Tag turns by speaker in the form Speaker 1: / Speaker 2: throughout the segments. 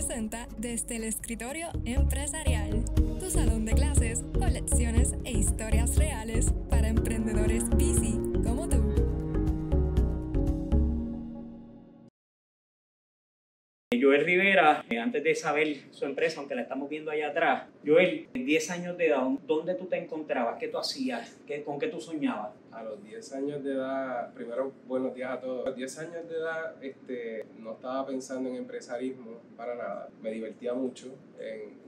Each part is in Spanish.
Speaker 1: presenta Desde el Escritorio Empresarial, tu salón de clases con lecciones e historias reales para emprendedores busy como tú.
Speaker 2: Joel Rivera, antes de saber su empresa, aunque la estamos viendo allá atrás, Joel, 10 años de edad, ¿dónde tú te encontrabas? ¿Qué tú hacías? ¿Con qué tú soñabas?
Speaker 3: A los 10 años de edad, primero buenos días a todos. A los 10 años de edad no estaba pensando en empresarismo para nada. Me divertía mucho.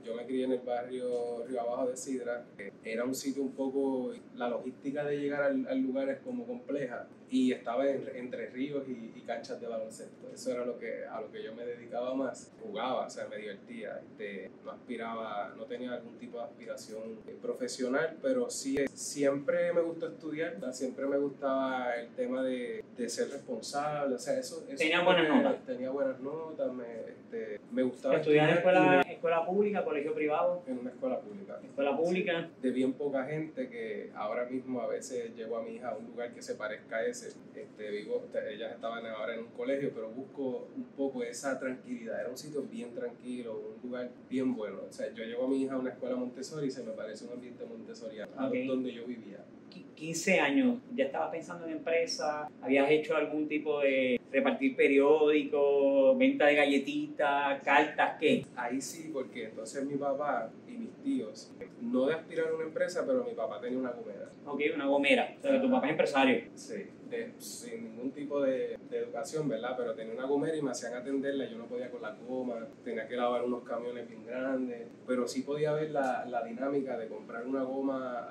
Speaker 3: Yo me crié en el barrio Río Abajo de Sidra. Era un sitio un poco, la logística de llegar al lugar es como compleja. Y estaba entre ríos y canchas de baloncesto. Eso era a lo que yo me dedicaba más. Jugaba, o sea, me divertía. No aspiraba, no tenía algún tipo de aspiración profesional, pero sí siempre me gustó estudiar. Siempre me gustaba el tema de ser responsable. O sea, eso
Speaker 2: ¿Tenía buenas notas?
Speaker 3: Tenía buenas notas, me gustaba
Speaker 2: estudiar.
Speaker 3: ¿Estudiar
Speaker 2: en escuela pública, colegio privado?
Speaker 3: En una escuela pública.
Speaker 2: ¿Escuela pública?
Speaker 3: Sí, de bien poca gente, que ahora mismo a veces llevo a mi hija a un lugar que se parezca a ese. Ellas estaban ahora en un colegio, pero busco un poco esa tranquilidad. Era un sitio bien tranquilo, un lugar bien bueno. O sea, yo llevo a mi hija a una escuela Montessori y se me parece un ambiente montessoriano, donde yo vivía.
Speaker 2: 15 años, ¿ya estabas pensando en empresa? ¿Habías hecho algún tipo de repartir periódicos, venta de galletitas, cartas, qué?
Speaker 3: Ahí sí, porque entonces mi papá y mis tíos, no de aspirar a una empresa, pero mi papá tenía una gomera.
Speaker 2: Ok, una gomera, o sea que tu papá es empresario.
Speaker 3: Sí, sin ningún tipo de educación, ¿verdad? Pero tenía una gomera y me hacían atenderla, yo no podía con la goma, tenía que lavar unos camiones bien grandes, pero sí podía ver la dinámica de comprar una goma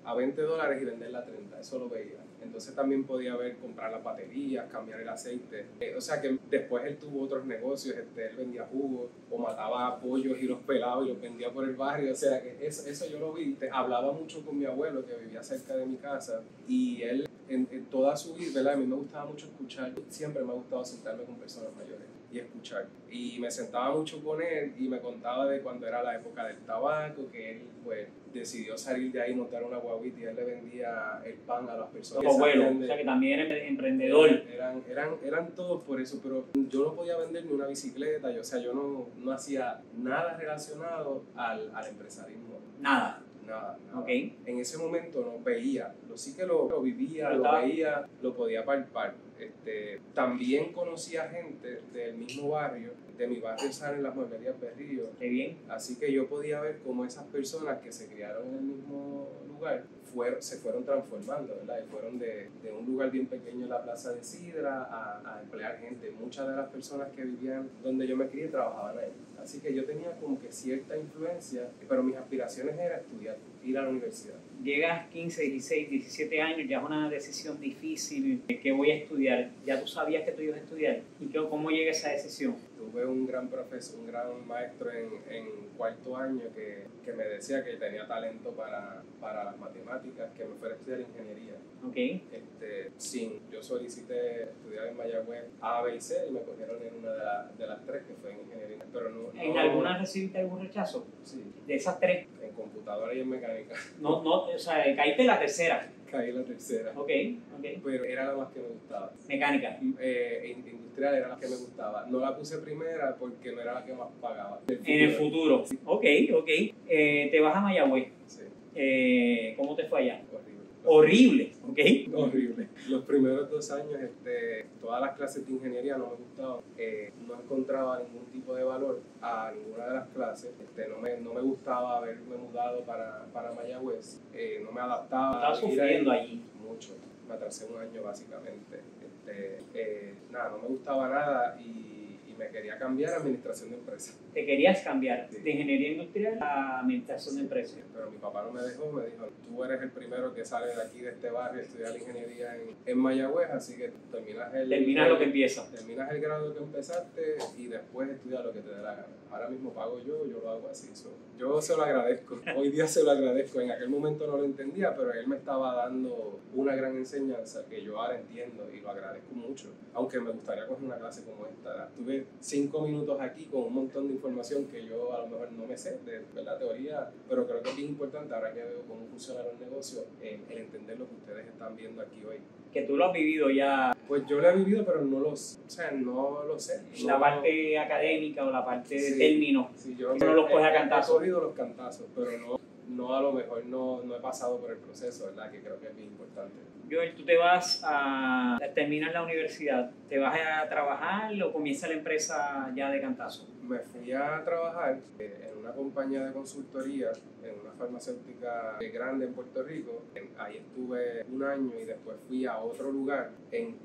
Speaker 3: a $20 y venderla a 30, eso lo veía. Entonces también podía ver comprar las baterías, cambiar el aceite. O sea que después él tuvo otros negocios, él vendía jugos o mataba pollos y los pelaba y los vendía por el barrio. O sea que eso yo lo vi. Hablaba mucho con mi abuelo que vivía cerca de mi casa y él en toda su vida, ¿verdad? A mí me gustaba mucho escuchar. Siempre me ha gustado sentarme con personas mayores y escuchar. Y me sentaba mucho con él y me contaba de cuando era la época del tabaco, que él pues decidió salir de ahí, montar una guaguita y él le vendía el pan a las personas.
Speaker 2: Tu abuelo, o sea que también era emprendedor.
Speaker 3: Eran todos por eso, pero yo no podía vender ni una bicicleta, yo no hacía nada relacionado al empresarismo.
Speaker 2: Nada.
Speaker 3: Nada.
Speaker 2: Okay.
Speaker 3: En ese momento no veía, sí que lo vivía, lo veía, lo podía palpar. También conocía gente del mismo barrio, de mi barrio salen las mueblerías Berrío.
Speaker 2: Qué bien.
Speaker 3: Así que yo podía ver cómo esas personas que se criaron en el mismo lugar se fueron transformando, ¿verdad? Y fueron de un lugar bien pequeño en la plaza de Sidra a emplear gente. Muchas de las personas que vivían donde yo me crié trabajaban ahí. Así que yo tenía como que cierta influencia, pero mis aspiraciones eran estudiar, ir a la universidad.
Speaker 2: Llegas 15, 16, 17 años, ya es una decisión difícil. ¿Qué voy a estudiar? ¿Ya tú sabías que tú ibas a estudiar? ¿Y cómo llega esa decisión?
Speaker 3: Tuve un gran profesor, un gran maestro en cuarto año que me decía que tenía talento para las matemáticas, que me fuera a estudiar ingeniería.
Speaker 2: Okay.
Speaker 3: Yo solicité estudiar en Mayagüez A, B y C y me cogieron en una de las tres, que fue en ingeniería. Pero
Speaker 2: ¿En alguna recibiste algún rechazo?
Speaker 3: Sí.
Speaker 2: ¿De esas tres?
Speaker 3: En computadora y en mecánica.
Speaker 2: O sea, caíste en la tercera.
Speaker 3: Caí en la tercera.
Speaker 2: Ok.
Speaker 3: Pero era la más que me gustaba.
Speaker 2: Mecánica.
Speaker 3: Industrial era la que me gustaba. No la puse primera porque no era la que más pagaba.
Speaker 2: En el futuro. Sí. Ok. Te vas a Mayagüez.
Speaker 3: Sí.
Speaker 2: ¿Cómo te fue allá?
Speaker 3: Horrible.
Speaker 2: Horrible.
Speaker 3: Horrible. Los primeros 2 años, todas las clases de ingeniería no me gustaban. No encontraba ningún tipo de valor a ninguna de las clases. No me gustaba haberme mudado para Mayagüez. No me adaptaba.
Speaker 2: Estaba sufriendo allí.
Speaker 3: Mucho. Me atrasé 1 año básicamente. No me gustaba nada y me quería cambiar a administración de empresas.
Speaker 2: ¿Te querías cambiar?
Speaker 3: Sí.
Speaker 2: De ingeniería industrial a administración de empresas?
Speaker 3: Pero mi papá no me dejó, me dijo, tú eres el primero que sale de aquí, de este barrio, a estudiar ingeniería en Mayagüez, así que terminas
Speaker 2: lo que empiezas.
Speaker 3: Terminas el grado que empezaste y después estudias lo que te dé la gana. Ahora mismo pago yo lo hago así. Yo se lo agradezco, hoy día se lo agradezco. En aquel momento no lo entendía, pero él me estaba dando una gran enseñanza que yo ahora entiendo y lo agradezco mucho. Aunque me gustaría coger una clase como esta. Tuve 5 minutos aquí con un montón de información que yo a lo mejor no me sé de la teoría, pero creo que es bien importante ahora que veo cómo funcionan los negocios, el entender lo que ustedes están viendo aquí hoy.
Speaker 2: Que tú lo has vivido ya
Speaker 3: Pues yo lo he vivido, pero no lo sé. O sea, no lo sé.
Speaker 2: La
Speaker 3: No,
Speaker 2: parte académica o la parte de
Speaker 3: sí,
Speaker 2: términos.
Speaker 3: sí, yo
Speaker 2: no los coge a cantazos.
Speaker 3: He cogido los cantazos, pero no a lo mejor no he pasado por el proceso, ¿verdad? Que creo que es bien importante.
Speaker 2: Joel, tú te vas a terminar la universidad, ¿te vas a trabajar o comienza la empresa ya de cantazo?
Speaker 3: Me fui a trabajar en una compañía de consultoría, en una farmacéutica grande en Puerto Rico. Ahí estuve un año y después fui a otro lugar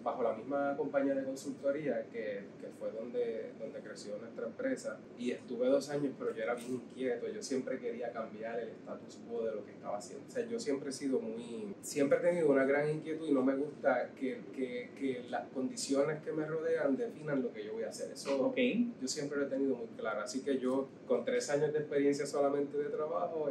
Speaker 3: bajo la misma compañía de consultoría que fue donde creció nuestra empresa. Y estuve 2 años, pero yo era bien inquieto. Yo siempre quería cambiar el status quo de lo que estaba haciendo. O sea, yo siempre he tenido una gran inquietud y no me gusta que las condiciones que me rodean definan lo que yo voy a hacer. Eso yo siempre lo he tenido muy claro. Así que yo, con 3 años de experiencia solamente de trabajo,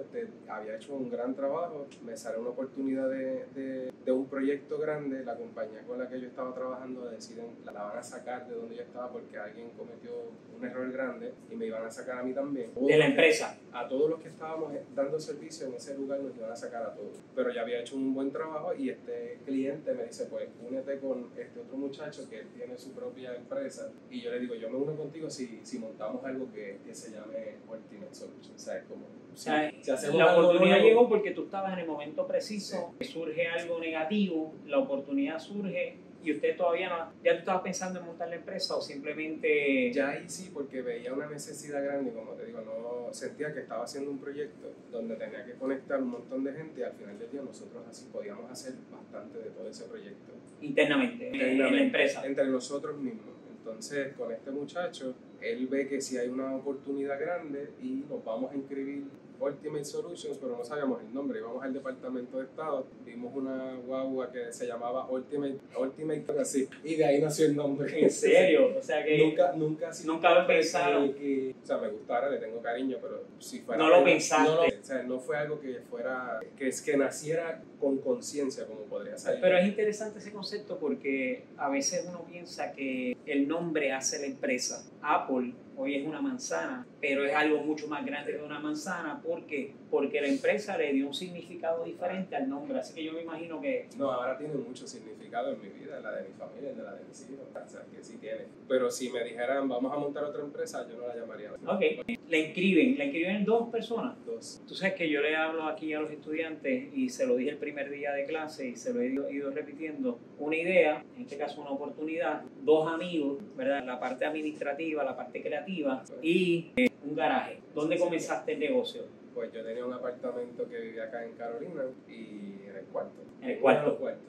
Speaker 3: había hecho un gran trabajo. Me salió una oportunidad de un proyecto grande. La compañía con la que yo estaba trabajando deciden la van a sacar de donde yo estaba porque alguien cometió un error grande y me iban a sacar a mí también.
Speaker 2: ¿De la empresa?
Speaker 3: A todos los que estábamos dando servicio en ese lugar nos iban a sacar a todos. Pero ya había hecho un buen trabajo y este cliente me dice, pues únete con este otro muchacho que él tiene su propia empresa. Y yo le digo, yo me uno contigo si montamos algo que se llame Ultimate Solutions. O sea, es como...
Speaker 2: Si
Speaker 3: hacemos
Speaker 2: la oportunidad
Speaker 3: nuevo,
Speaker 2: llegó porque tú estabas en el momento preciso, surge algo negativo, la oportunidad surge y usted todavía no... ¿Ya tú estabas pensando en montar la empresa o simplemente...?
Speaker 3: Ya ahí sí, porque veía una necesidad grande y como te digo, no sentía que estaba haciendo un proyecto donde tenía que conectar un montón de gente y al final del día nosotros así podíamos hacer bastante de todo ese proyecto.
Speaker 2: Internamente, en la empresa.
Speaker 3: Entre nosotros mismos. Entonces, con este muchacho, él ve que si hay una oportunidad grande y nos vamos a inscribir Ultimate Solutions, pero no sabíamos el nombre. Íbamos al Departamento de Estado, vimos una guagua que se llamaba Ultimate así, y de ahí nació el nombre.
Speaker 2: ¿En serio? O sea que
Speaker 3: nunca
Speaker 2: había pensado
Speaker 3: o sea, me gustara, le tengo cariño, pero si fuera...
Speaker 2: No lo pensaste.
Speaker 3: O sea, no fue algo que fuera... que naciera con conciencia como podría ser.
Speaker 2: Pero es interesante ese concepto porque a veces uno piensa que el nombre hace la empresa. Apple hoy es una manzana, pero es algo mucho más grande que una manzana. ¿Por qué? Porque la empresa le dio un significado diferente al nombre. Así que yo me imagino que...
Speaker 3: No, ahora tiene mucho significado en mi vida, en la de mi familia, en la de mis hijos. O sea, que sí tiene. Pero si me dijeran, vamos a montar otra empresa, yo no la llamaría.
Speaker 2: Ok. La inscriben 2 personas.
Speaker 3: 2.
Speaker 2: Tú sabes que yo le hablo aquí a los estudiantes y se lo dije el primer día de clase y se lo he ido repitiendo. Una idea, en este caso una oportunidad, 2 amigos, ¿verdad? La parte administrativa, la parte creativa y un garaje. ¿Dónde comenzaste el negocio?
Speaker 3: Pues yo tenía un apartamento que vivía acá en Carolina y en el cuarto.
Speaker 2: En el cuarto.
Speaker 3: En los cuartos.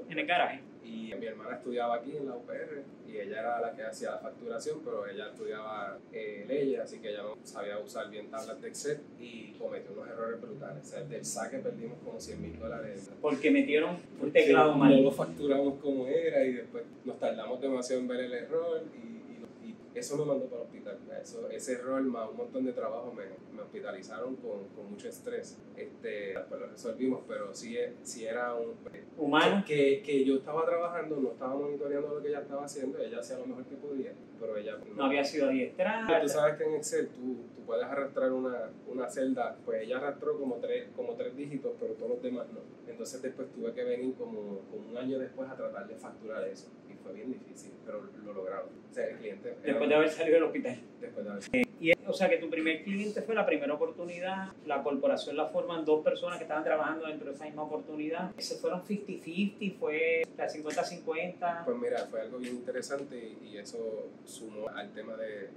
Speaker 2: En el garaje.
Speaker 3: Y mi hermana estudiaba aquí en la UPR y ella era la que hacía la facturación, pero ella estudiaba leyes, así que ella no sabía usar bien tablas de Excel y cometió unos errores brutales. O sea, del saque perdimos como $100,000.
Speaker 2: Porque metieron un teclado mal.
Speaker 3: No lo facturamos como era y después nos tardamos demasiado en ver el error y eso me mandó para el hospital. Ese error más un montón de trabajo me hospitalizaron con mucho estrés. Después lo resolvimos, pero sí era un...
Speaker 2: ¿Humano?
Speaker 3: Que yo estaba trabajando, no estaba monitoreando lo que ella estaba haciendo, ella hacía lo mejor que podía, pero ella...
Speaker 2: No había sido adiestrada.
Speaker 3: Tú sabes que en Excel tú puedes arrastrar una celda, pues ella arrastró como tres dígitos, pero todos los demás no. Entonces después tuve que venir como un año después a tratar de facturar eso. Y fue bien difícil, pero lo logramos. O sea, el cliente...
Speaker 2: Después de haber salido del hospital.
Speaker 3: Después de haber
Speaker 2: O sea que tu primer cliente fue la primera oportunidad, la corporación la forman 2 personas que estaban trabajando dentro de esa misma oportunidad. ¿Se fueron 50-50? ¿Fue 50-50?
Speaker 3: Pues mira, fue algo bien interesante y eso sumó al tema de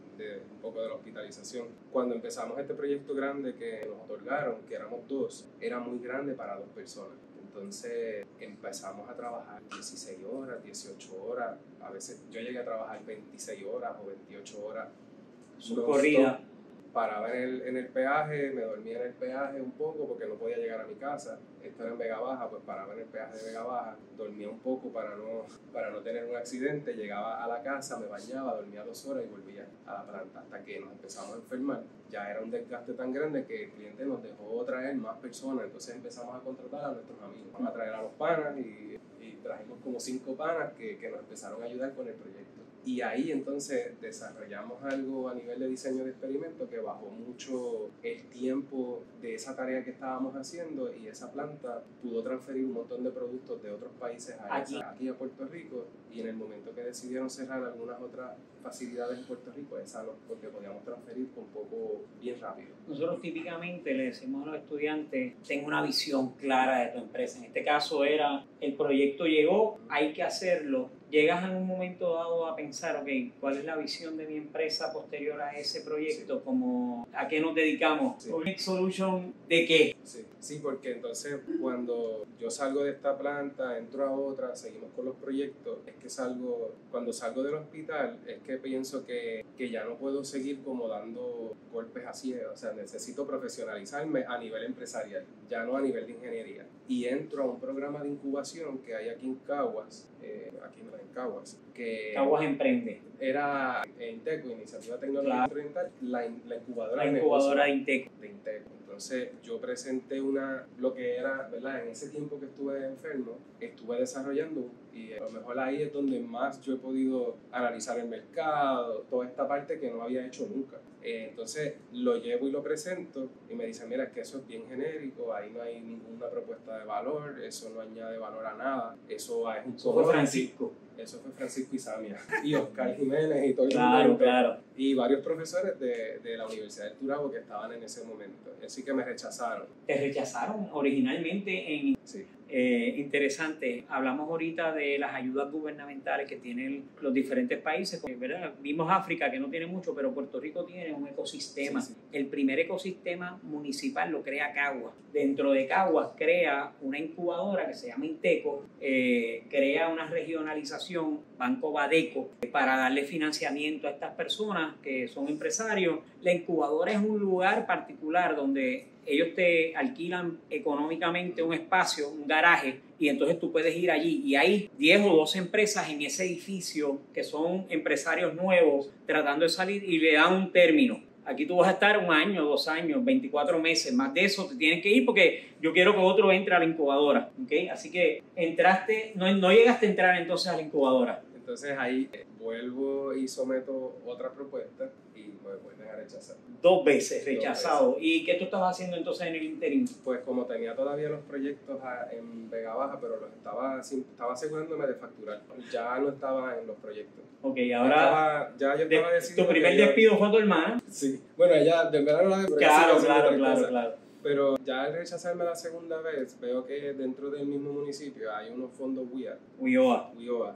Speaker 3: un poco de la hospitalización. Cuando empezamos este proyecto grande que nos otorgaron, que éramos 2, era muy grande para 2 personas. Entonces empezamos a trabajar 16 horas, 18 horas, a veces yo llegué a trabajar 26 horas o 28 horas.
Speaker 2: Su corrida.
Speaker 3: Paraba en el peaje, me dormía en el peaje un poco porque no podía llegar a mi casa. Esto era en Vega Baja, pues paraba en el peaje de Vega Baja, dormía un poco para no tener un accidente, llegaba a la casa, me bañaba, dormía 2 horas y volvía a la planta hasta que nos empezamos a enfermar. Ya era un desgaste tan grande que el cliente nos dejó traer más personas, entonces empezamos a contratar a nuestros amigos, a traer a los panas y trajimos como 5 panas que nos empezaron a ayudar con el proyecto. Y ahí entonces desarrollamos algo a nivel de diseño de experimento que bajó mucho el tiempo de esa tarea que estábamos haciendo, y esa planta pudo transferir un montón de productos de otros países aquí a Puerto Rico, y en el momento que decidieron cerrar algunas otras facilidades en Puerto Rico, esa no, porque podíamos transferir con poco bien rápido.
Speaker 2: Nosotros típicamente le decimos a los estudiantes, ten una visión clara de tu empresa. En este caso era, el proyecto llegó, hay que hacerlo. Llegas en un momento dado a pensar, ok, ¿cuál es la visión de mi empresa posterior a ese proyecto?
Speaker 3: Sí.
Speaker 2: Como, ¿a qué nos dedicamos?
Speaker 3: Sí.
Speaker 2: ¿Next Solution de qué?
Speaker 3: Sí, porque entonces cuando yo salgo de esta planta, entro a otra, seguimos con los proyectos, es que cuando salgo del hospital, es que pienso que ya no puedo seguir como dando golpes así, o sea, necesito profesionalizarme a nivel empresarial, ya no a nivel de ingeniería. Y entro a un programa de incubación que hay aquí en Caguas, que
Speaker 2: Caguas Emprende.
Speaker 3: era Inteco, Iniciativa Tecnológica Oriental, la incubadora,
Speaker 2: de Inteco.
Speaker 3: Entonces yo presenté lo que era, ¿verdad? En ese tiempo que estuve enfermo, estuve desarrollando, y a lo mejor ahí es donde más yo he podido analizar el mercado, toda esta parte que no había hecho nunca. Entonces lo llevo y lo presento, y me dicen, mira, es que eso es bien genérico, ahí no hay ninguna propuesta de valor, eso no añade valor a nada, eso es un
Speaker 2: Francisco.
Speaker 3: Eso fue Francisco Isamia y Oscar Jiménez y todo el
Speaker 2: mundo. Claro.
Speaker 3: Y varios profesores de la Universidad del Turabo que estaban en ese momento. Así que me rechazaron.
Speaker 2: ¿Te rechazaron originalmente en...?
Speaker 3: Sí.
Speaker 2: Interesante. Hablamos ahorita de las ayudas gubernamentales que tienen los diferentes países, ¿verdad? Vimos África, que no tiene mucho, pero Puerto Rico tiene un ecosistema.
Speaker 3: Sí.
Speaker 2: El primer ecosistema municipal lo crea Caguas. Dentro de Caguas crea una incubadora que se llama Inteco, crea una regionalización, Banco Badeco, para darle financiamiento a estas personas que son empresarios. La incubadora es un lugar particular donde ellos te alquilan económicamente un espacio, un garaje, y entonces tú puedes ir allí y hay 10 o 12 empresas en ese edificio que son empresarios nuevos tratando de salir, y le dan un término. Aquí tú vas a estar 1 año, 2 años, 24 meses, más de eso te tienes que ir porque yo quiero que otro entre a la incubadora, ¿okay? Así que entraste, no llegaste a entrar entonces a la incubadora.
Speaker 3: Entonces ahí vuelvo y someto otra propuesta y me vuelven a rechazar.
Speaker 2: 2 veces rechazado. 2 veces. ¿Y qué tú estabas haciendo entonces en el interim?
Speaker 3: Pues como tenía todavía los proyectos en Vega Baja, pero los estaba asegurándome de facturar. Ya no estaba en los proyectos.
Speaker 2: Ok, ahora
Speaker 3: yo estaba decidido.
Speaker 2: ¿Tu primer despido fue a tu hermana?
Speaker 3: Sí. Bueno, ella de verdad no la de
Speaker 2: Claro.
Speaker 3: Pero ya al rechazarme la segunda vez, veo que dentro del mismo municipio hay unos fondos WIOA.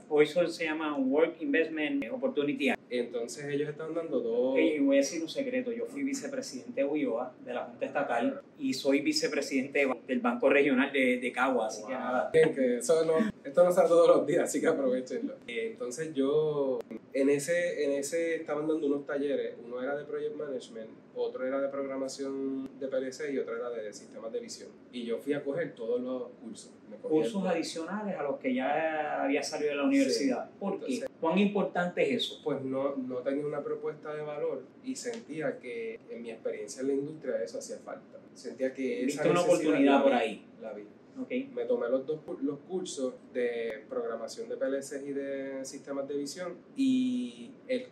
Speaker 2: Hoy eso se llama Work Investment Opportunity.
Speaker 3: Entonces ellos están dando 2...
Speaker 2: Voy a decir un secreto, yo fui vicepresidente de WIOA, de la Junta Estatal, y soy vicepresidente del Banco Regional de Caguas, así que nada.
Speaker 3: Esto no sale todos los días, así que aprovechenlo. Entonces yo, en ese estaban dando unos talleres, uno era de Project Management, otro era de programación de PLC y otro era de sistemas de visión. Y yo fui a coger todos los cursos.
Speaker 2: Cursos adicionales a los que ya había salido de la universidad.
Speaker 3: Sí.
Speaker 2: ¿Por qué? ¿Cuán importante es eso?
Speaker 3: Pues no tenía una propuesta de valor y sentía que en mi experiencia en la industria eso hacía falta. Sentía que esa
Speaker 2: ¿viste una oportunidad por ahí?
Speaker 3: La vi.
Speaker 2: Okay.
Speaker 3: Me tomé los cursos de programación de PLC y de sistemas de visión, y el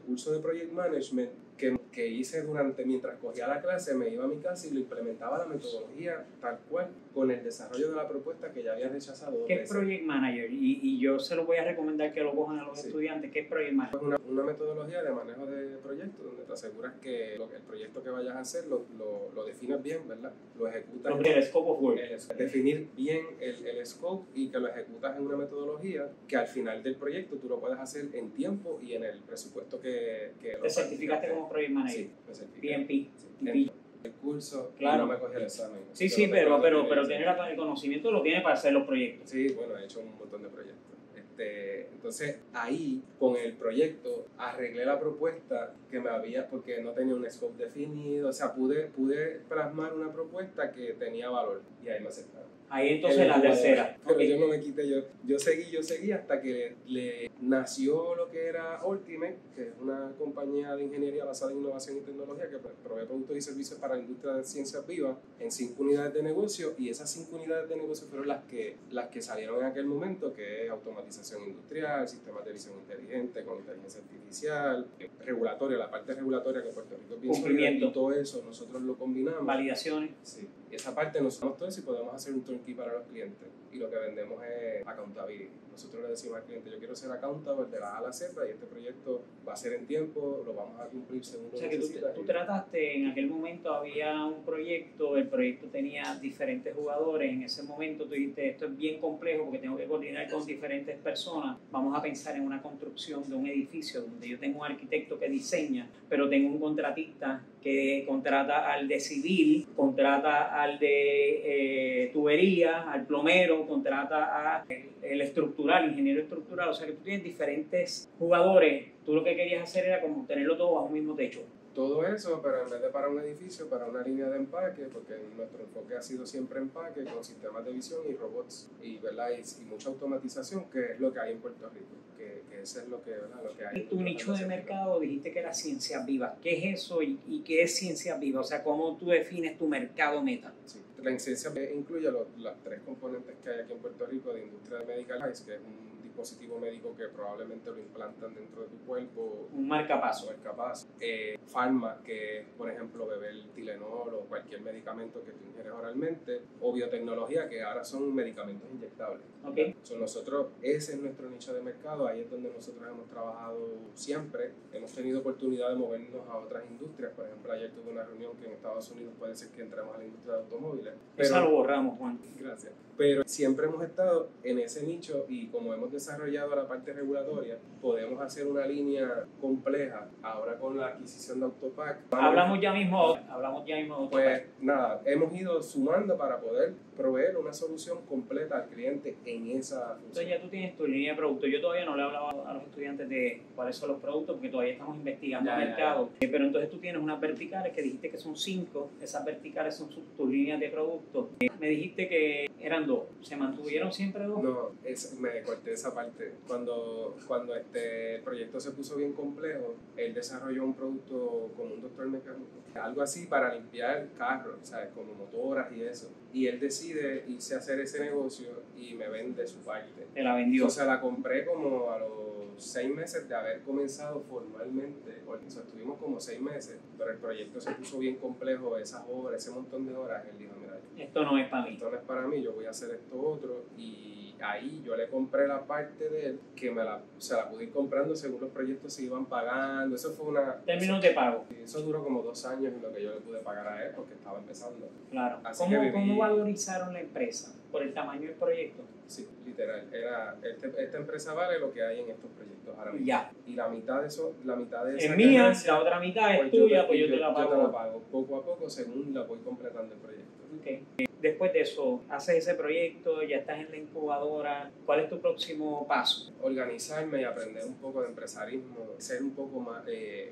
Speaker 3: curso de Project Management que hice mientras cogía la clase, me iba a mi casa y lo implementaba la metodología tal cual con el desarrollo de la propuesta que ya había rechazado 2
Speaker 2: veces. ¿Qué es Project Manager? Y yo se lo voy a recomendar que lo cojan a los estudiantes. ¿Qué es Project Manager?
Speaker 3: Es una metodología de manejo de proyectos donde te aseguras que el proyecto que vayas a hacer lo defines bien, ¿verdad? Lo ejecutas.
Speaker 2: El scope of work.
Speaker 3: Definir bien el scope y que lo ejecutas en una metodología que al final del proyecto tú lo puedes hacer en tiempo y en el presupuesto que
Speaker 2: ¿Te certificaste como Project Manager?
Speaker 3: Sí, me certifiqué.
Speaker 2: PMP.
Speaker 3: El curso,
Speaker 2: claro.
Speaker 3: No me cogí el examen.
Speaker 2: Sí, pero tener el conocimiento lo tiene para hacer los proyectos.
Speaker 3: Sí, bueno, he hecho un montón de proyectos. Entonces ahí con el proyecto arreglé la propuesta que me había, porque no tenía un scope definido, o sea, pude plasmar una propuesta que tenía valor y ahí me aceptaron.
Speaker 2: Ahí entonces la tercera.
Speaker 3: Pero
Speaker 2: Okay.
Speaker 3: yo no me quité, yo seguí hasta que le nació lo que era Ultimate, que es una compañía de ingeniería basada en innovación y tecnología que provee productos y servicios para la industria de ciencias vivas en 5 unidades de negocio, y esas 5 unidades de negocio fueron las que salieron en aquel momento, que es automatización industrial, sistemas de visión inteligente con inteligencia artificial, regulatoria, la parte regulatoria que Puerto Rico es bien sólida, y todo eso nosotros lo combinamos.
Speaker 2: Validaciones.
Speaker 3: Sí. Y esa parte nos damos todo eso y podemos hacer un turnkey para los clientes. Y lo que vendemos es accountability. Nosotros le decimos al cliente, yo quiero ser accountable de la A a la Z, y este proyecto va a ser en tiempo, lo vamos a cumplir según lo
Speaker 2: O sea que tú trataste, en aquel momento había un proyecto, el proyecto tenía diferentes jugadores, en ese momento tú dijiste, esto es bien complejo porque tengo que coordinar con diferentes personas, vamos a pensar en una construcción de un edificio donde yo tengo un arquitecto que diseña, pero tengo un contratista que contrata al de civil, contrata al de tubería, al plomero, contrata al estructural, ingeniero estructural, o sea que tú tienes diferentes jugadores, tú lo que querías hacer era como tenerlo todo bajo un mismo techo.
Speaker 3: Todo eso, pero en vez de para un edificio, para una línea de empaque, porque nuestro enfoque ha sido siempre empaque con sistemas de visión y robots y, ¿verdad? y mucha automatización, que es lo que hay en Puerto Rico, que eso es lo que, ¿verdad? Lo que hay.
Speaker 2: Y tu nicho de mercado dijiste que era ciencias vivas. ¿Qué es eso y qué es ciencias vivas? O sea, ¿cómo tú defines tu mercado meta?
Speaker 3: Sí. La ciencia incluye las 3 componentes que hay aquí en Puerto Rico de industria de medical device, que es un dispositivo médico que probablemente lo implantan dentro de tu cuerpo.
Speaker 2: Un marcapaso.
Speaker 3: Pharma, que es, por ejemplo, beber Tylenol o cualquier medicamento que tú ingieres oralmente, o biotecnología, que ahora son medicamentos inyectables.
Speaker 2: Okay.
Speaker 3: Nosotros, ese es nuestro nicho de mercado, ahí es donde nosotros hemos trabajado siempre. Hemos tenido oportunidad de movernos a otras industrias. Por ejemplo, ayer tuve una reunión que en Estados Unidos puede ser que entremos a la industria de automóviles.
Speaker 2: Eso lo borramos, Juan.
Speaker 3: Gracias. Pero siempre hemos estado en ese nicho, y como hemos desarrollado la parte regulatoria, podemos hacer una línea compleja. Ahora con la adquisición de Autopac.
Speaker 2: Hablamos ya mismo de Autopac.
Speaker 3: Pues nada, hemos ido sumando para poder proveer una solución completa al cliente en esa función.
Speaker 2: Entonces ya tú tienes tu línea de productos. Yo todavía no le he hablado a los estudiantes de cuáles son los productos porque todavía estamos investigando el mercado. Pero entonces tú tienes unas verticales que dijiste que son 5. Esas verticales son tus líneas de productos. Me dijiste que eran 2. ¿Se mantuvieron siempre 2?
Speaker 3: No, me corté esa parte. Cuando el proyecto se puso bien complejo, él desarrolló un producto como un doctor mecánico, algo así para limpiar carros, ¿sabes? Como motoras y eso. Y él decide irse a hacer ese negocio y me vende su parte.
Speaker 2: Te la vendió.
Speaker 3: O sea, la compré como a los 6 meses de haber comenzado formalmente. O sea, estuvimos como 6 meses, pero el proyecto se puso bien complejo, esas horas, ese montón de horas. Él dijo, mira,
Speaker 2: esto no es para mí.
Speaker 3: Esto no es para mí, yo voy a hacer esto otro. Y ahí yo le compré la parte de él, que se la pude ir comprando según los proyectos se iban pagando. Eso fue
Speaker 2: términos de pago.
Speaker 3: Eso duró como 2 años en lo que yo le pude pagar a él porque estaba empezando.
Speaker 2: Claro. ¿Cómo valorizaron la empresa? ¿Por el tamaño del proyecto?
Speaker 3: Sí, literal. Esta empresa vale lo que hay en estos proyectos ahora mismo.
Speaker 2: Ya.
Speaker 3: Y la mitad de esa
Speaker 2: es mía, la otra mitad es tuya, pues yo te la pago.
Speaker 3: Yo te la pago poco a poco según la voy completando el proyecto.
Speaker 2: Okay. Después de eso, haces ese proyecto, ya estás en la incubadora. ¿Cuál es tu próximo paso?
Speaker 3: Organizarme y aprender un poco de empresarismo, ser un poco más.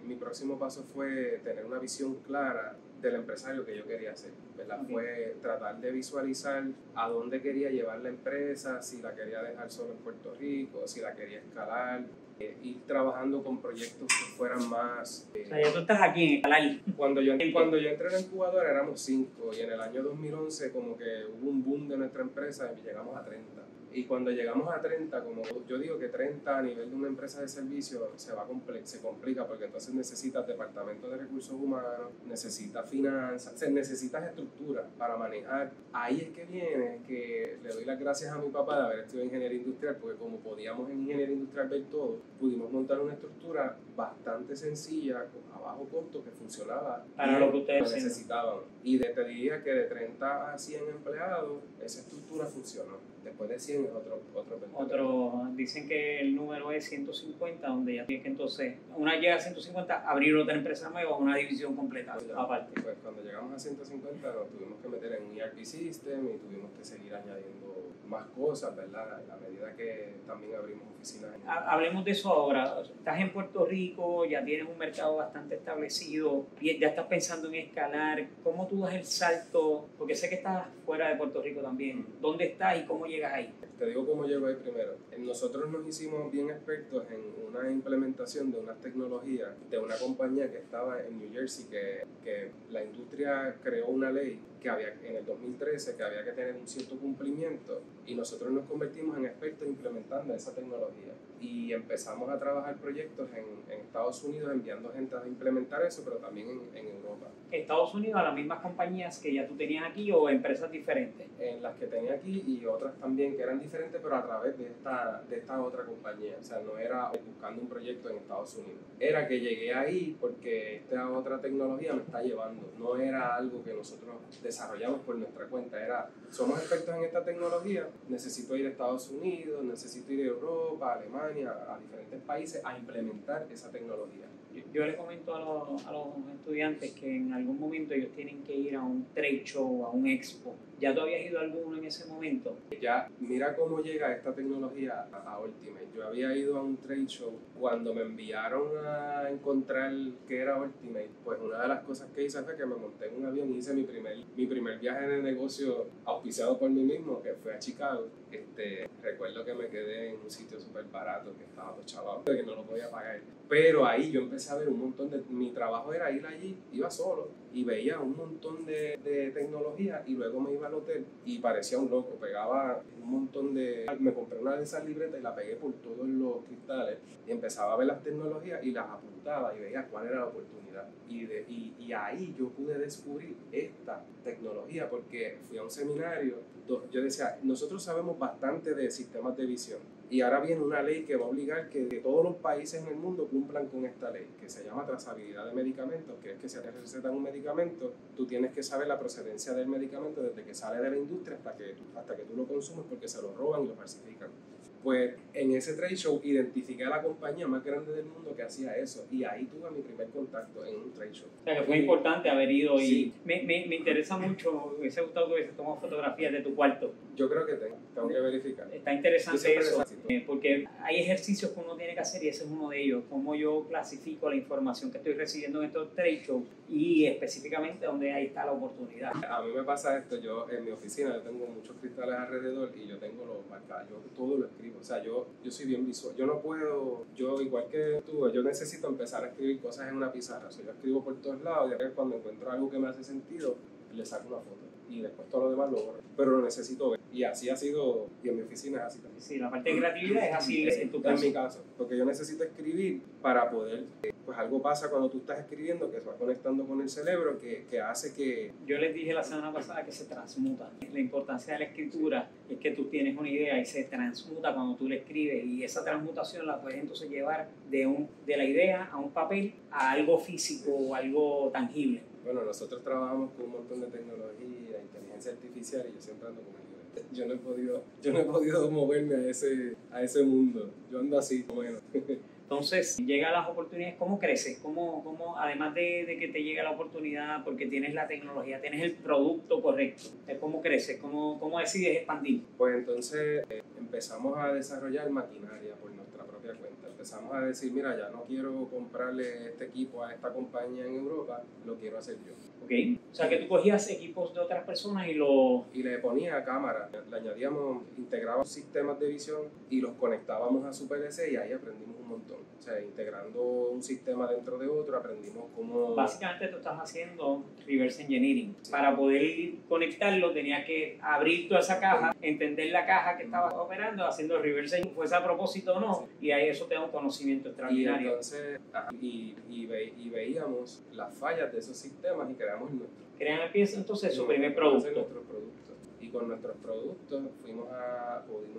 Speaker 3: Mi próximo paso fue tener una visión clara del empresario que yo quería ser, ¿verdad? Okay. Fue tratar de visualizar a dónde quería llevar la empresa, si la quería dejar solo en Puerto Rico, si la quería escalar. Ir trabajando con proyectos que fueran más...
Speaker 2: o sea, ya tú estás aquí en escalar.
Speaker 3: Cuando yo entré en la incubadora éramos 5 y en el año 2011 como que hubo un boom de nuestra empresa y llegamos a 30. Y cuando llegamos a 30, como yo digo que 30 a nivel de una empresa de servicio se complica porque entonces necesitas departamento de recursos humanos, necesitas finanzas, necesitas estructura para manejar. Ahí es que viene que le doy las gracias a mi papá de haber estudiado ingeniería industrial, porque como podíamos en ingeniería industrial ver todo, pudimos montar una estructura bastante sencilla, a bajo costo, que funcionaba
Speaker 2: para lo que ustedes
Speaker 3: necesitaban. Y te diría que de 30 a 100 empleados, esa estructura funcionó. Después de 100 es otro 20%.
Speaker 2: Dicen que el número es 150, donde ya tienes que entonces, una llega a 150, abrir otra empresa nueva, una división completa aparte.
Speaker 3: Pues cuando llegamos a 150 nos tuvimos que meter en un ERP system y tuvimos que seguir añadiendo más cosas, ¿verdad? A medida que también abrimos oficinas.
Speaker 2: Hablemos de eso ahora. Estás en Puerto Rico, ya tienes un mercado bastante establecido y ya estás pensando en escalar. ¿Cómo tú das el salto? Porque sé que estás fuera de Puerto Rico también. ¿Dónde estás y cómo llegas ahí?
Speaker 3: Te digo cómo llego ahí primero. Nosotros nos hicimos bien expertos en una implementación de unas tecnologías de una compañía que estaba en New Jersey, que la industria creó una ley que había en el 2013 que había que tener un cierto cumplimiento y nosotros nos convertimos en expertos implementando esa tecnología y empezamos a trabajar proyectos en Estados Unidos enviando gente a implementar eso, pero también en Europa.
Speaker 2: ¿Estados Unidos a las mismas compañías que ya tú tenías aquí o empresas diferentes?
Speaker 3: En las que tenía aquí y otras también que eran diferentes, pero a través de esta otra compañía. O sea, no era buscando un proyecto en Estados Unidos. Era que llegué ahí porque esta otra tecnología me está llevando. No era algo que nosotros desarrollamos por nuestra cuenta. Era, somos expertos en esta tecnología, necesito ir a Estados Unidos, necesito ir a Europa, a Alemania, a diferentes países a implementar esa tecnología.
Speaker 2: Yo le comento a los estudiantes que en algún momento ellos tienen que ir a un trade show, a un expo. ¿Ya tú habías ido a alguno en ese momento?
Speaker 3: Ya, mira cómo llega esta tecnología a Ultimate. Yo había ido a un trade show cuando me enviaron a encontrar qué era Ultimate. Pues una de las cosas que hice fue que me monté en un avión y hice mi primer viaje de negocio auspiciado por mí mismo, que fue a Chicago. Recuerdo que me quedé en un sitio súper barato, que estaba todo chavado, que no lo podía pagar. Pero ahí yo empecé a ver un montón de... Mi trabajo era ir allí, iba solo y veía un montón de tecnología y luego me iba al hotel y parecía un loco, pegaba un montón de... Me compré una de esas libretas y la pegué por todos los cristales y empezaba a ver las tecnologías y las apuntaba y veía cuál era la oportunidad. Y ahí yo pude descubrir esta tecnología porque fui a un seminario. Yo decía, nosotros sabemos bastante de sistemas de visión y ahora viene una ley que va a obligar que todos los países en el mundo cumplan con esta ley, que se llama trazabilidad de medicamentos, que es que si te recetan un medicamento, tú tienes que saber la procedencia del medicamento desde que sale de la industria hasta que tú lo consumes porque se lo roban y lo falsifican. Pues en ese trade show identifiqué a la compañía más grande del mundo que hacía eso y ahí tuve mi primer contacto en un trade show.
Speaker 2: O sea que fue importante haber ido
Speaker 3: sí.
Speaker 2: Y me interesa mucho, me hubiese gustado que hubiese tomado fotografías de tu cuarto.
Speaker 3: Yo creo que tengo que verificar.
Speaker 2: Está interesante eso, porque hay ejercicios que uno tiene que hacer y ese es uno de ellos, cómo yo clasifico la información que estoy recibiendo en estos trade shows y específicamente dónde ahí está la oportunidad.
Speaker 3: A mí me pasa esto, yo en mi oficina yo tengo muchos cristales alrededor y yo tengo los marcados, yo todo lo escribo. O sea, yo soy bien visual. Yo no puedo, yo igual que tú, yo necesito empezar a escribir cosas en una pizarra. O sea, yo escribo por todos lados y después cuando encuentro algo que me hace sentido, le saco una foto. Y después todo lo demás lo borro. Pero lo necesito ver. Y así ha sido, y en mi oficina es así también.
Speaker 2: Sí, la parte de creatividad es así en tu caso.
Speaker 3: En mi caso, porque yo necesito escribir para poder, pues algo pasa cuando tú estás escribiendo que se va conectando con el cerebro que hace que...
Speaker 2: Yo les dije la semana pasada que se transmuta. La importancia de la escritura es que tú tienes una idea y se transmuta cuando tú la escribes y esa transmutación la puedes entonces llevar de la idea a un papel a algo físico o algo tangible.
Speaker 3: Bueno, nosotros trabajamos con un montón de tecnología, inteligencia artificial y yo siempre ando con el libro. Yo no he podido moverme a ese mundo. Yo ando así, como menos.
Speaker 2: Entonces, llegan las oportunidades, ¿cómo creces? ¿Cómo además de que te llega la oportunidad porque tienes la tecnología, tienes el producto correcto? ¿Cómo creces? ¿Cómo decides expandir?
Speaker 3: Pues entonces empezamos a desarrollar maquinaria por nuestra propia cuenta. Empezamos a decir, mira, ya no quiero comprarle este equipo a esta compañía en Europa, lo quiero hacer yo.
Speaker 2: Okay. O sea, que tú cogías equipos de otras personas y
Speaker 3: le ponía cámara, le añadíamos, integrábamos sistemas de visión y los conectábamos a su PLC y ahí aprendimos un montón. O sea, integrando un sistema dentro de otro, aprendimos cómo...
Speaker 2: Básicamente tú estás haciendo reverse engineering. Sí. Para poder conectarlo tenías que abrir toda esa caja, entender la caja que estabas operando, haciendo reverse engineering, fuese a propósito o no, sí. Y ahí eso te da un conocimiento extraordinario.
Speaker 3: Y entonces, veíamos las fallas de esos sistemas y creamos el nuestro.
Speaker 2: Crean entonces su primer producto.
Speaker 3: Nuestros productos. Y con nuestros productos pudimos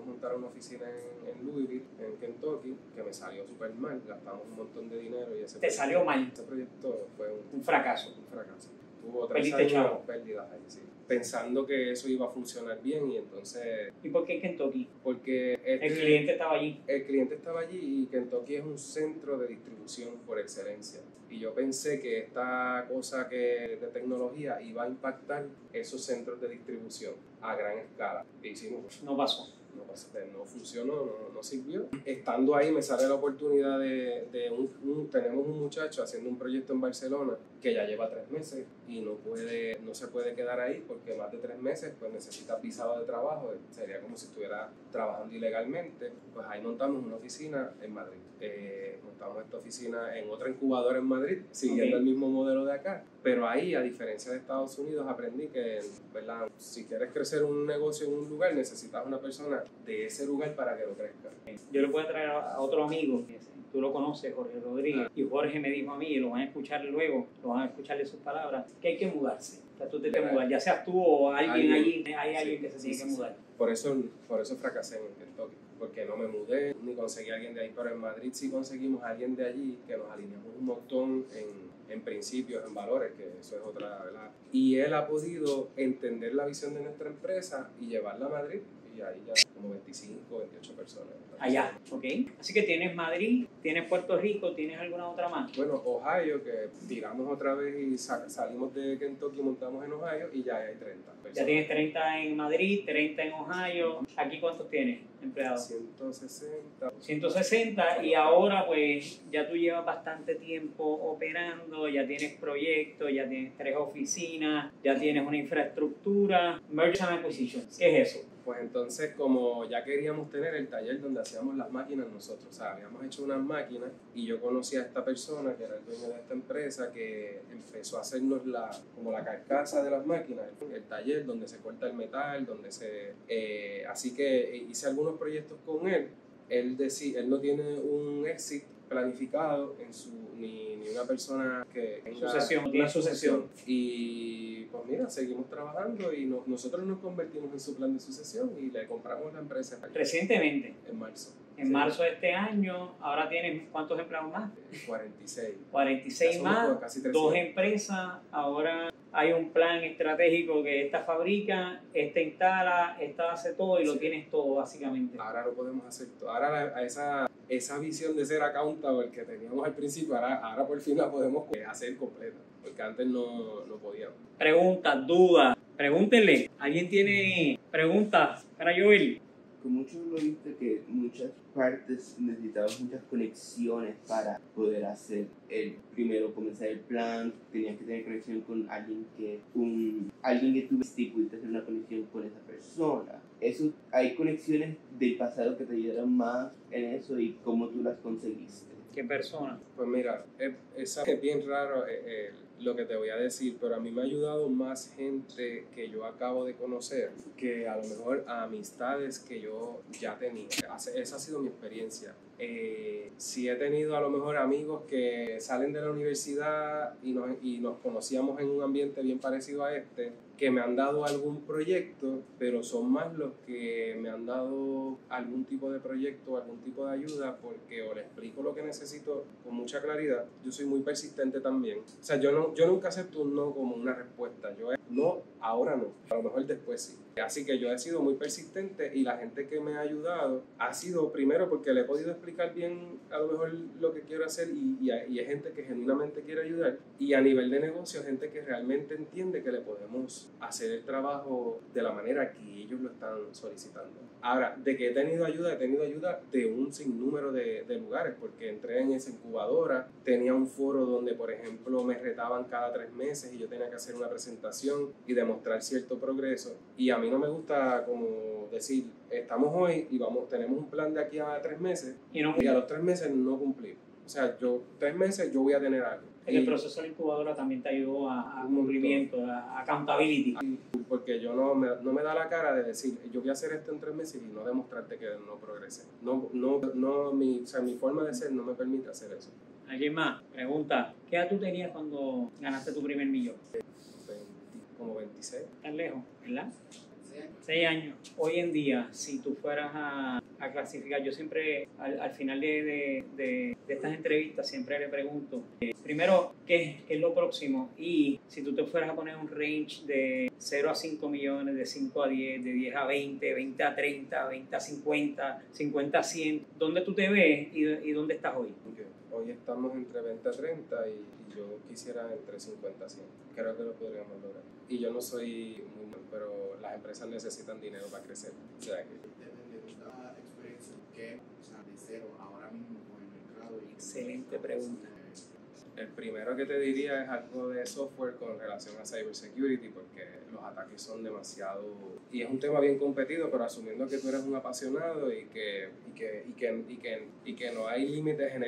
Speaker 3: montar una oficina en Louisville, en Kentucky, que me salió súper mal, gastamos un montón de dinero y ese
Speaker 2: salió mal.
Speaker 3: Ese proyecto fue
Speaker 2: un fracaso.
Speaker 3: Un fracaso. Tuvo 3 años pérdidas ahí, sí. pensando que eso iba a funcionar bien y entonces...
Speaker 2: ¿Y por qué Kentucky?
Speaker 3: Porque
Speaker 2: El cliente estaba allí.
Speaker 3: El cliente estaba allí y Kentucky es un centro de distribución por excelencia. Y yo pensé que esta cosa de tecnología iba a impactar esos centros de distribución a gran escala. Y hicimos...
Speaker 2: No pasó.
Speaker 3: No funcionó, no sirvió. Estando ahí me sale la oportunidad tenemos un muchacho haciendo un proyecto en Barcelona que ya lleva 3 meses y no se puede quedar ahí porque más de 3 meses pues necesita visado de trabajo, sería como si estuviera trabajando ilegalmente. Pues ahí montamos una oficina en Madrid. Montamos esta oficina en otra incubadora en Madrid, siguiendo el mismo modelo de acá. Pero ahí, a diferencia de Estados Unidos, aprendí que, ¿verdad? Si quieres crecer un negocio en un lugar, necesitas una persona de ese lugar para que lo crezca.
Speaker 2: Yo le voy a traer a otro amigo, tú lo conoces, Jorge Rodríguez, y Jorge me dijo a mí, y lo van a escuchar luego, lo van a escucharle sus palabras, que hay que mudarse. O sea, tú te mudas, ya seas tú o alguien allí, hay alguien que se tiene que mudar.
Speaker 3: Por eso fracasé en Kentucky, porque no me mudé, ni conseguí a alguien de ahí, pero en Madrid sí conseguimos a alguien de allí que nos alineamos un montón en principios, en valores, que eso es otra, ¿verdad? Y él ha podido entender la visión de nuestra empresa y llevarla a Madrid, y ahí ya como 25, 28 personas.
Speaker 2: Allá, ok. Así que tienes Madrid, tienes Puerto Rico, ¿tienes alguna otra más?
Speaker 3: Bueno, Ohio, que tiramos otra vez y salimos de Kentucky, montamos en Ohio y ya hay 30 personas.
Speaker 2: Ya tienes 30 en Madrid, 30 en Ohio. ¿Aquí cuántos tienes empleados?
Speaker 3: 160.
Speaker 2: 160 y ahora pues ya tú llevas bastante tiempo operando, ya tienes proyectos, ya tienes 3 oficinas, ya tienes una infraestructura. Merger and Acquisition, ¿qué es eso?
Speaker 3: Pues entonces, como ya queríamos tener el taller donde hacíamos las máquinas nosotros, o sea, habíamos hecho unas máquinas y yo conocí a esta persona que era el dueño de esta empresa que empezó a hacernos como la carcasa de las máquinas, el taller donde se corta el metal, así que hice algunos proyectos con él. Él no tiene un exit planificado ni una persona que tenga
Speaker 2: una sucesión.
Speaker 3: Y pues mira, seguimos trabajando y nosotros nos convertimos en su plan de sucesión y le compramos la empresa
Speaker 2: recientemente,
Speaker 3: en marzo.
Speaker 2: En marzo de este año. Ahora tienes ¿cuántos empleados más? 46 más,
Speaker 3: casi
Speaker 2: 2 empresas. Ahora hay un plan estratégico que esta fabrica, esta instala, esta hace todo y lo tienes todo básicamente.
Speaker 3: Ahora lo podemos hacer todo. Ahora esa visión de ser accountable que teníamos al principio, ahora por fin la podemos hacer completa, porque antes no podíamos.
Speaker 2: Preguntas, dudas, pregúntenle. ¿Alguien tiene preguntas para Joel?
Speaker 4: Como mucho lo viste que muchas partes necesitabas muchas conexiones para poder hacer comenzar el plan, tenías que tener conexión con alguien que tuviste y pudiste hacer una conexión con esa persona. Hay conexiones del pasado que te ayudaron más en eso y cómo tú las conseguiste.
Speaker 2: ¿Qué persona?
Speaker 3: Pues mira, es bien raro lo que te voy a decir, pero a mí me ha ayudado más gente que yo acabo de conocer que a lo mejor a amistades que yo ya tenía. Esa ha sido mi experiencia. Sí he tenido a lo mejor amigos que salen de la universidad y nos conocíamos en un ambiente bien parecido a este, que me han dado algún proyecto, pero son más los que me han dado algún tipo de proyecto, algún tipo de ayuda, porque o les explico lo que necesito con mucha claridad. Yo soy muy persistente también. O sea, yo nunca acepto un no como una respuesta. No, ahora no. A lo mejor después sí. Así que yo he sido muy persistente y la gente que me ha ayudado ha sido primero porque le he podido explicar bien a lo mejor lo que quiero hacer y hay gente que genuinamente quiere ayudar, y a nivel de negocio gente que realmente entiende que le podemos hacer el trabajo de la manera que ellos lo están solicitando. Ahora, de que he tenido ayuda de un sinnúmero de lugares, porque entré en esa incubadora, tenía un foro donde por ejemplo me retaban cada 3 meses y yo tenía que hacer una presentación y demostrar cierto progreso, y a mí no me gusta como decir estamos hoy y tenemos un plan de aquí a 3 meses y a los 3 meses no cumplir. O sea, 3 meses yo voy a tener algo.
Speaker 2: En el proceso de la incubadora también te ayudó a cumplimiento, a accountability.
Speaker 3: Porque yo no me da la cara de decir yo voy a hacer esto en 3 meses y no demostrarte que no progresé. Mi forma de ser no me permite hacer eso.
Speaker 2: ¿Alguien más? Pregunta, ¿qué edad tú tenías cuando ganaste tu primer millón?
Speaker 3: Como 26.
Speaker 2: ¿Tan lejos, verdad? 6 años. Hoy en día, si tú fueras a clasificar, yo siempre al final de estas entrevistas siempre le pregunto, primero, ¿qué es lo próximo? Y si tú te fueras a poner un range de 0 a 5 millones, de 5 a 10, de 10 a 20, 20 a 30, 20 a 50, 50 a 100. ¿Dónde tú te ves y dónde estás hoy?
Speaker 3: Okay. Hoy estamos entre 20 a 30 y yo quisiera entre 50 a 100. Creo que lo podríamos lograr. Y yo no soy muy mal, pero las empresas necesitan dinero para crecer. O sea que...
Speaker 5: Depende de esta experiencia que, o sea, de cero ahora mismo con el mercado.
Speaker 2: Excelente pregunta.
Speaker 3: El primero que te diría es algo de software con relación a cybersecurity, porque los ataques son demasiado... Y es un tema bien competido, pero asumiendo que tú eres un apasionado y que no hay límites en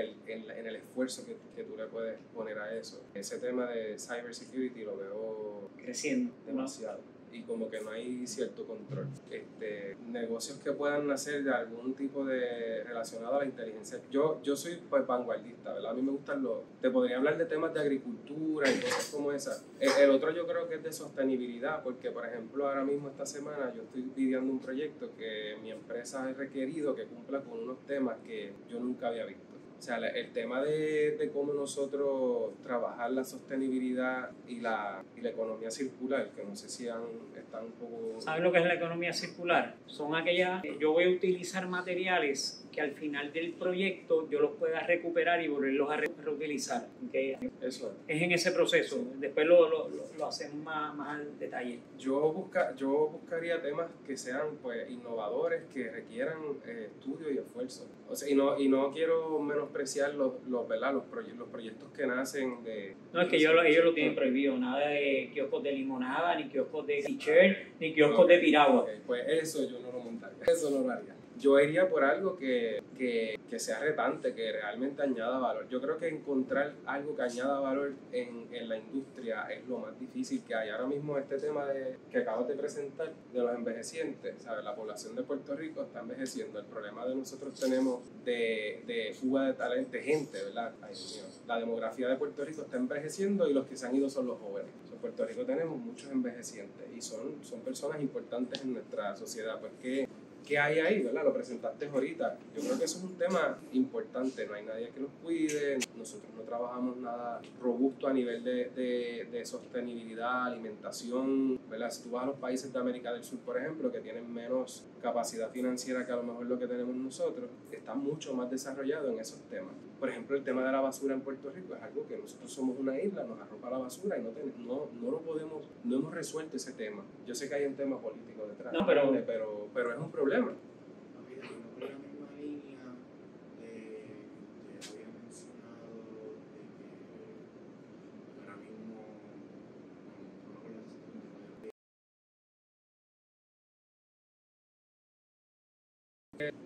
Speaker 3: el esfuerzo que tú le puedes poner a eso. Ese tema de cybersecurity lo veo
Speaker 2: Creciendo.
Speaker 3: demasiado. Y como que no hay cierto control. Negocios que puedan nacer de algún tipo de relacionado a la inteligencia. Yo soy pues vanguardista, ¿verdad? A mí me gustan te podría hablar de temas de agricultura y cosas como esas. El otro yo creo que es de sostenibilidad, porque por ejemplo ahora mismo esta semana yo estoy pidiendo un proyecto que mi empresa ha requerido que cumpla con unos temas que yo nunca había visto. O sea, el tema de cómo nosotros trabajar la sostenibilidad y la economía circular, que no sé si están un poco...
Speaker 2: ¿Sabes lo que es la economía circular? Son aquellas... Yo voy a utilizar materiales que al final del proyecto yo los pueda recuperar y volverlos a reutilizar. ¿Okay?
Speaker 3: Eso
Speaker 2: es en ese proceso. Después lo hacemos más al detalle.
Speaker 3: Yo buscaría temas que sean pues innovadores, que requieran estudio y esfuerzo. O sea, y no quiero menospreciar los proyectos que nacen de...
Speaker 2: No, es que ellos lo tienen prohibido. Nada de kioscos de limonada, ni kioscos de t-shirt, ni kioscos de piragua.
Speaker 3: Okay, pues eso yo no lo montaría. Eso no lo haría. Yo iría por algo que sea retante, que realmente añada valor. Yo creo que encontrar algo que añada valor en la industria es lo más difícil que hay. Ahora mismo este tema que acabas de presentar de los envejecientes, ¿sabes? La población de Puerto Rico está envejeciendo. El problema de nosotros tenemos de fuga de talento, de gente, ¿verdad? Ay, Dios mío. La demografía de Puerto Rico está envejeciendo y los que se han ido son los jóvenes. En Puerto Rico tenemos muchos envejecientes y son personas importantes en nuestra sociedad. Pues ¿qué hay ahí, verdad? Lo presentaste ahorita. Yo creo que eso es un tema importante. No hay nadie que los cuide. Nosotros no trabajamos nada robusto a nivel de sostenibilidad, alimentación, ¿verdad? Si tú vas a los países de América del Sur, por ejemplo, que tienen menos capacidad financiera que a lo mejor lo que tenemos nosotros, están mucho más desarrollados en esos temas. Por ejemplo, el tema de la basura en Puerto Rico es algo que nosotros somos una isla, nos arropa la basura y no hemos resuelto ese tema. Yo sé que hay un tema político detrás,
Speaker 2: no, pero
Speaker 3: es un problema.
Speaker 5: Mira, y no por la misma línea que había mencionado de que ahora mismo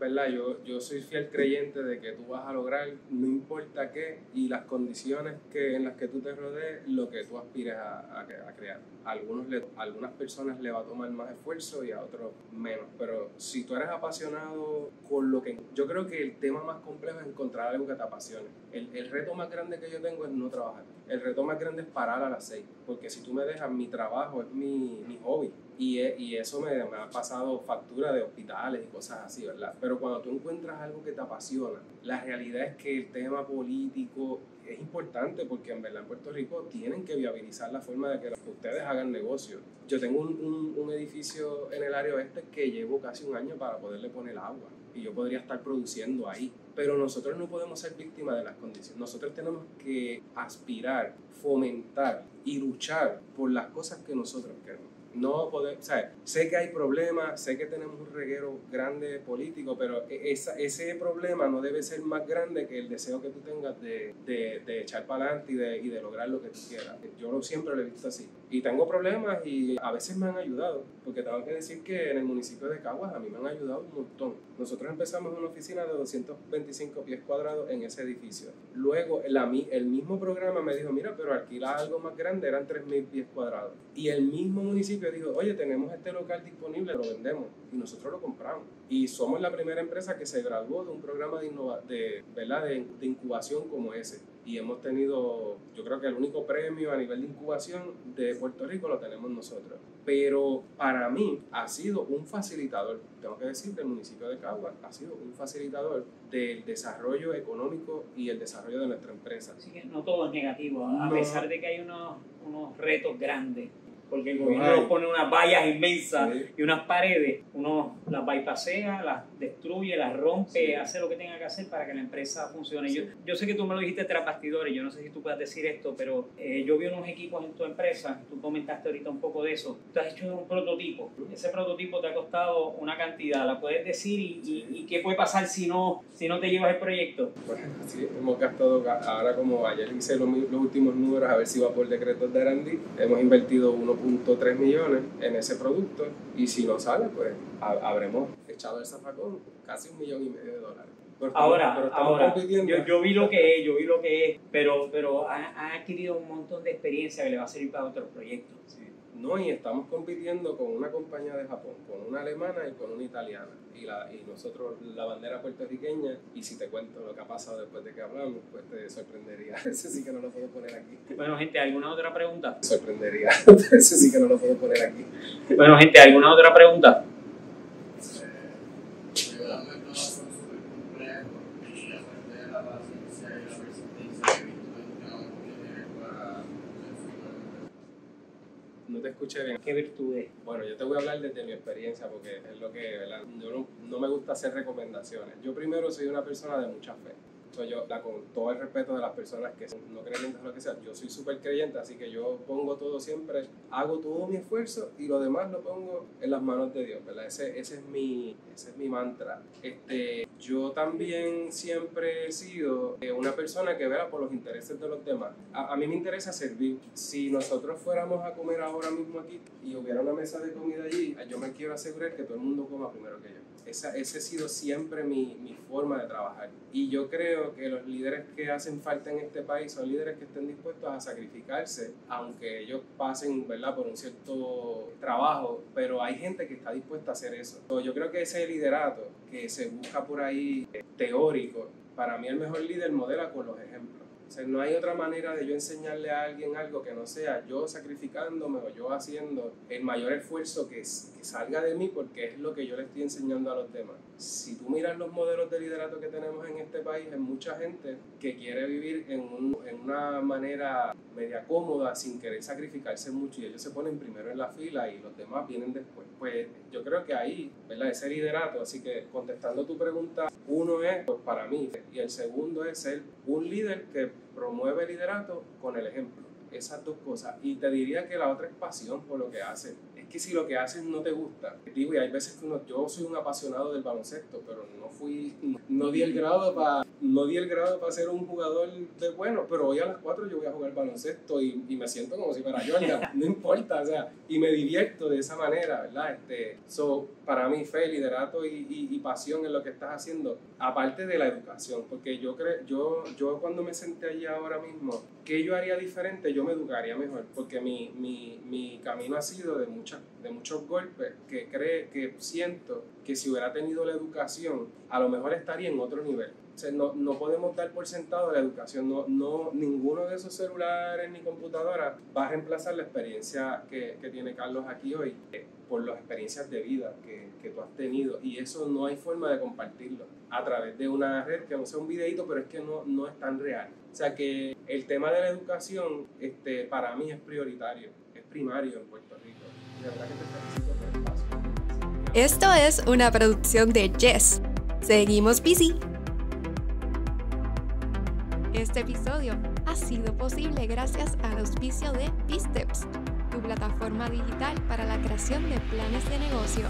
Speaker 3: ¿verdad? Yo soy fiel creyente de que tú vas a lograr, no importa qué, y las condiciones en las que tú te rodees, lo que tú aspires a crear. A algunas personas le va a tomar más esfuerzo y a otros menos, pero si tú eres apasionado con lo que... Yo creo que el tema más complejo es encontrar algo que te apasione. El reto más grande que yo tengo es no trabajar. El reto más grande es parar a las 6, porque si tú me dejas, mi trabajo es mi hobby. Y eso me ha pasado factura de hospitales y cosas así, ¿verdad? Pero cuando tú encuentras algo que te apasiona, la realidad es que el tema político es importante porque en verdad en Puerto Rico tienen que viabilizar la forma de que ustedes hagan negocio. Yo tengo un edificio en el área oeste que llevo casi un año para poderle poner agua y yo podría estar produciendo ahí. Pero nosotros no podemos ser víctimas de las condiciones. Nosotros tenemos que aspirar, fomentar y luchar por las cosas que nosotros queremos. No podemos, o sea, sé que hay problemas, sé que tenemos un reguero grande político, pero ese problema no debe ser más grande que el deseo que tú tengas de echar para adelante y de lograr lo que tú quieras. Yo siempre lo he visto así. Y tengo problemas y a veces me han ayudado, porque tengo que decir que en el municipio de Caguas a mí me han ayudado un montón. Nosotros empezamos una oficina de 225 pies cuadrados en ese edificio. Luego el mismo programa me dijo, mira, pero alquilar algo más grande eran 3,000 pies cuadrados. Y el mismo municipio dijo, oye, tenemos este local disponible, lo vendemos. Y nosotros lo compramos. Y somos la primera empresa que se graduó de un programa de incubación como ese. Y hemos tenido, yo creo que el único premio a nivel de incubación de Puerto Rico lo tenemos nosotros. Pero para mí ha sido un facilitador, tengo que decir, del municipio de Caguas, ha sido un facilitador del desarrollo económico y el desarrollo de nuestra empresa.
Speaker 2: Así que no todo es negativo, a pesar de que hay unos retos grandes. porque el
Speaker 3: No
Speaker 2: gobierno
Speaker 3: hay.
Speaker 2: nos pone unas vallas inmensas
Speaker 3: Sí.
Speaker 2: y unas paredes, uno las bypassea, las destruye, las rompe,
Speaker 3: Sí.
Speaker 2: hace lo que tenga que hacer para que la empresa funcione. Yo sé que tú me lo dijiste tras bastidores, yo no sé si tú puedes decir esto, pero yo vi unos equipos en tu empresa, tú comentaste ahorita un poco de eso, tú has hecho un prototipo, ese prototipo te ha costado una cantidad, ¿la puedes decir y qué puede pasar si no te llevas el proyecto?
Speaker 3: Bueno, sí, hemos gastado, ahora como ayer hice los últimos números a ver si va por decretos de R&D, hemos invertido 1.3 millones en ese producto y si no sale, pues habremos echado el zafacón casi $1,5 millones. Pero estamos compitiendo.
Speaker 2: Yo vi lo que es, pero ha adquirido un montón de experiencia que le va a servir para otros proyectos.
Speaker 3: Sí. No, y estamos compitiendo con una compañía de Japón, con una alemana y con una italiana. Y nosotros la bandera puertorriqueña, y si te cuento lo que ha pasado después de que hablamos, pues te sorprendería. Ese sí que no lo puedo poner aquí.
Speaker 2: Bueno, gente, ¿alguna otra pregunta?
Speaker 3: Sorprendería. Ese sí que no lo puedo poner aquí.
Speaker 2: Bueno, gente, ¿alguna otra pregunta?
Speaker 3: No te escuché bien.
Speaker 2: ¿Qué virtudes?
Speaker 3: Bueno, yo te voy a hablar desde mi experiencia porque es lo que, ¿verdad? Yo no me gusta hacer recomendaciones. Yo primero soy una persona de mucha fe. Con todo el respeto de las personas que son no creyentes o lo que sea, yo soy súper creyente, así que yo pongo todo siempre, hago todo mi esfuerzo y lo demás lo pongo en las manos de Dios, ¿verdad? Ese es mi mantra. Yo también siempre he sido una persona que vela por los intereses de los demás. A mí me interesa servir. Si nosotros fuéramos a comer ahora mismo aquí y hubiera una mesa de comida allí, yo me quiero asegurar que todo el mundo coma primero que yo. Ese ha sido siempre mi forma de trabajar. Y yo creo que los líderes que hacen falta en este país son líderes que estén dispuestos a sacrificarse, aunque ellos pasen, ¿verdad?, por un cierto trabajo, pero hay gente que está dispuesta a hacer eso. Yo creo que ese liderato que se busca por ahí teórico, para mí el mejor líder modela con los ejemplos. O sea, no hay otra manera de yo enseñarle a alguien algo que no sea yo sacrificándome o yo haciendo el mayor esfuerzo que salga de mí, porque es lo que yo le estoy enseñando a los demás. Si tú miras los modelos de liderato que tenemos en este país, hay mucha gente que quiere vivir en una manera media cómoda, sin querer sacrificarse mucho, y ellos se ponen primero en la fila y los demás vienen después. Pues yo creo que ahí, ¿verdad?, ese liderato. Así que contestando tu pregunta, uno es, pues, para mí, y el segundo es ser un líder que promueve el liderato con el ejemplo. Esas dos cosas. Y te diría que la otra es pasión por lo que haces. Es que si lo que haces no te gusta, digo, y hay veces que yo soy un apasionado del baloncesto, pero no di el grado para ser un jugador de bueno, pero hoy a las 4 yo voy a jugar baloncesto y me siento como si fuera Jordan, no importa, o sea, y me divierto de esa manera, ¿verdad? Para mí, fe, liderato y pasión en lo que estás haciendo, aparte de la educación, porque yo cuando me senté allí ahora mismo, ¿qué yo haría diferente? Yo me educaría mejor, porque mi camino ha sido de muchos golpes que siento que si hubiera tenido la educación, a lo mejor estaría en otro nivel. O sea, no podemos dar por sentado la educación. Ninguno de esos celulares ni computadoras va a reemplazar la experiencia que tiene Carlos aquí hoy, por las experiencias de vida que tú has tenido. Y eso no hay forma de compartirlo a través de una red, que no sea un videíto, pero es que no es tan real. O sea que el tema de la educación para mí es prioritario, es primario en Puerto Rico. De verdad que te felicito por el espacio.
Speaker 1: Esto es una producción de Yes. Seguimos busy. Este episodio ha sido posible gracias al auspicio de BizTips, tu plataforma digital para la creación de planes de negocio.